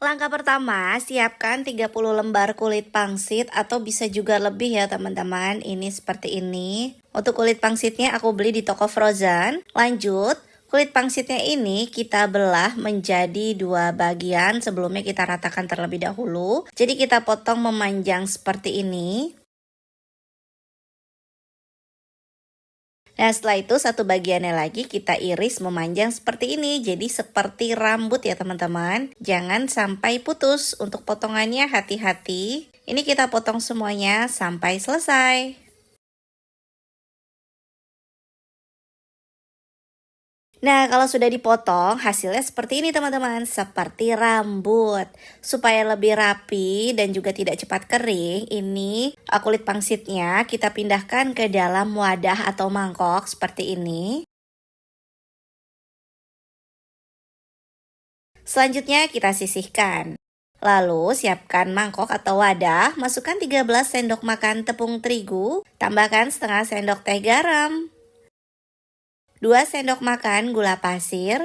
Langkah pertama, siapkan 30 lembar kulit pangsit atau bisa juga lebih ya teman-teman. Ini seperti ini. Untuk kulit pangsitnya aku beli di toko frozen. Lanjut, kulit pangsitnya ini kita belah menjadi 2 bagian. Sebelumnya kita ratakan terlebih dahulu. Jadi kita potong memanjang seperti ini. Nah, setelah itu satu bagiannya lagi kita iris memanjang seperti ini. Jadi seperti rambut ya teman-teman. Jangan sampai putus. Untuk potongannya hati-hati. Ini kita potong semuanya sampai selesai. Nah, kalau sudah dipotong, hasilnya seperti ini teman-teman, seperti rambut. Supaya lebih rapi dan juga tidak cepat kering, ini kulit pangsitnya kita pindahkan ke dalam wadah atau mangkok seperti ini. Selanjutnya kita sisihkan. Lalu siapkan mangkok atau wadah, masukkan 13 sendok makan tepung terigu, tambahkan setengah sendok teh garam. 2 sendok makan gula pasir.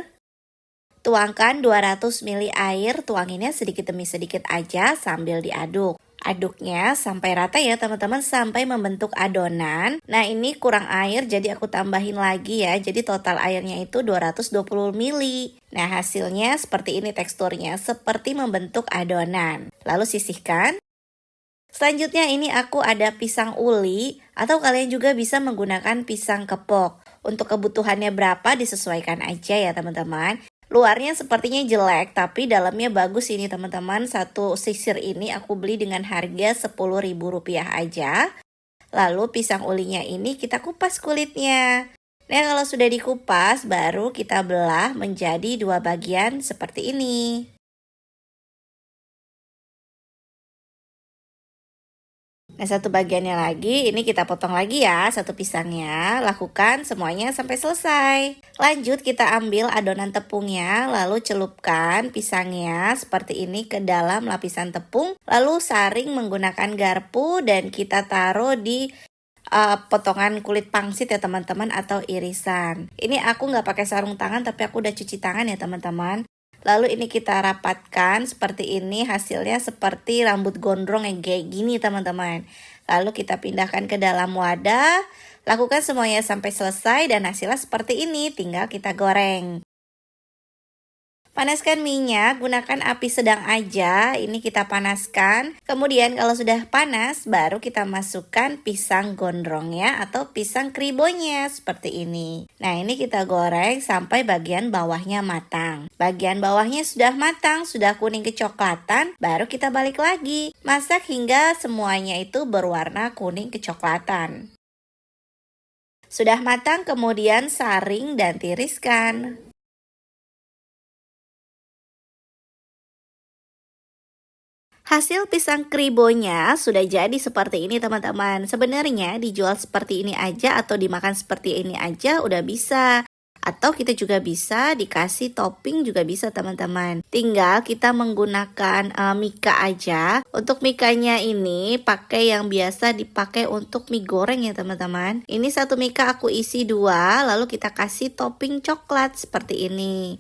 Tuangkan 200 ml air, tuanginnya sedikit demi sedikit aja sambil diaduk. Aduknya sampai rata ya teman-teman, sampai membentuk adonan. Nah, ini kurang air jadi aku tambahin lagi ya. Jadi total airnya itu 220 ml. Nah, hasilnya seperti ini teksturnya, seperti membentuk adonan. Lalu sisihkan. Selanjutnya ini aku ada pisang uli atau kalian juga bisa menggunakan pisang kepok. Untuk kebutuhannya berapa disesuaikan aja ya teman-teman. Luarnya sepertinya jelek tapi dalamnya bagus ini teman-teman. Satu sisir ini aku beli dengan harga Rp10.000 aja. Lalu pisang ulinya ini kita kupas kulitnya. Nah, kalau sudah dikupas baru kita belah menjadi 2 bagian seperti ini. Nah, satu bagiannya lagi, ini kita potong lagi ya, satu pisangnya. Lakukan semuanya sampai selesai. Lanjut kita ambil adonan tepungnya, lalu celupkan pisangnya seperti ini ke dalam lapisan tepung. Lalu saring menggunakan garpu dan kita taruh di potongan kulit pangsit ya teman-teman atau irisan. Ini aku nggak pakai sarung tangan tapi aku udah cuci tangan ya teman-teman. Lalu ini kita rapatkan seperti ini, hasilnya seperti rambut gondrong yang kayak gini teman-teman. Lalu kita pindahkan ke dalam wadah, lakukan semuanya sampai selesai dan hasilnya seperti ini, tinggal kita goreng. Panaskan minyak, gunakan api sedang aja, ini kita panaskan. Kemudian kalau sudah panas, baru kita masukkan pisang gondrongnya atau pisang kribonya seperti ini. Nah, ini kita goreng sampai bagian bawahnya matang. Bagian bawahnya sudah matang, sudah kuning kecoklatan, baru kita balik lagi. Masak hingga semuanya itu berwarna kuning kecoklatan. Sudah matang, kemudian saring dan tiriskan. Hasil pisang kribonya sudah jadi seperti ini teman-teman. Sebenarnya dijual seperti ini aja atau dimakan seperti ini aja udah bisa. Atau kita juga bisa dikasih topping juga bisa teman-teman. Tinggal kita menggunakan mika aja. Untuk mikanya ini pakai yang biasa dipakai untuk mie goreng ya teman-teman. Ini satu mika aku isi 2, lalu kita kasih topping coklat seperti ini.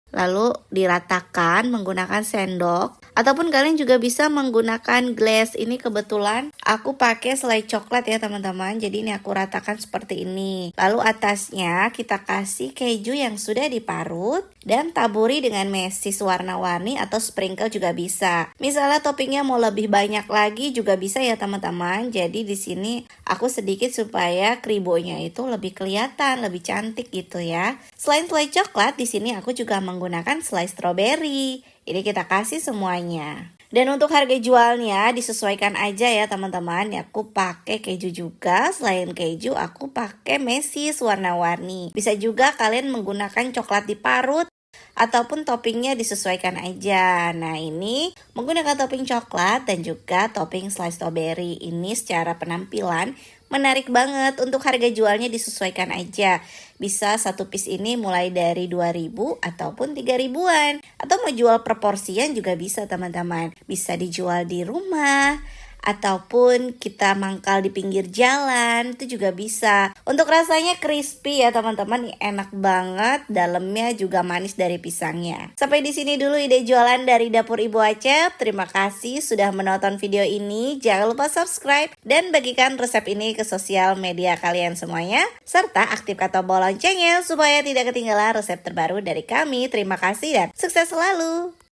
Lalu diratakan menggunakan sendok ataupun kalian juga bisa menggunakan glass. Ini kebetulan aku pakai selai coklat ya teman-teman. Jadi ini aku ratakan seperti ini. Lalu atasnya kita kasih keju yang sudah diparut dan taburi dengan mesis warna-warni atau sprinkle juga bisa. Misalnya toppingnya mau lebih banyak lagi juga bisa ya teman-teman. Jadi di sini aku sedikit supaya kribonya itu lebih kelihatan, lebih cantik gitu ya. Selain selai coklat, di sini aku juga menggunakan selai stroberi. Ini kita kasih semuanya. Dan untuk harga jualnya disesuaikan aja ya teman-teman. Aku pakai keju juga. Selain keju aku pakai mesis warna-warni. Bisa juga kalian menggunakan coklat diparut ataupun toppingnya disesuaikan aja. Nah, ini menggunakan topping coklat dan juga topping selai stroberi. Ini secara penampilan menarik banget. Untuk harga jualnya disesuaikan aja. Bisa satu piece ini mulai dari 2.000 ataupun 3.000-an. Atau mau jual per porsian juga bisa teman-teman. Bisa dijual di rumah ataupun kita mangkal di pinggir jalan, itu juga bisa. Untuk rasanya crispy ya teman-teman, enak banget, dalamnya juga manis dari pisangnya. Sampai di sini dulu ide jualan dari Dapur Ibu Acep. Terima kasih sudah menonton video ini. Jangan lupa subscribe dan bagikan resep ini ke sosial media kalian semuanya, serta aktifkan tombol loncengnya supaya tidak ketinggalan resep terbaru dari kami. Terima kasih dan sukses selalu.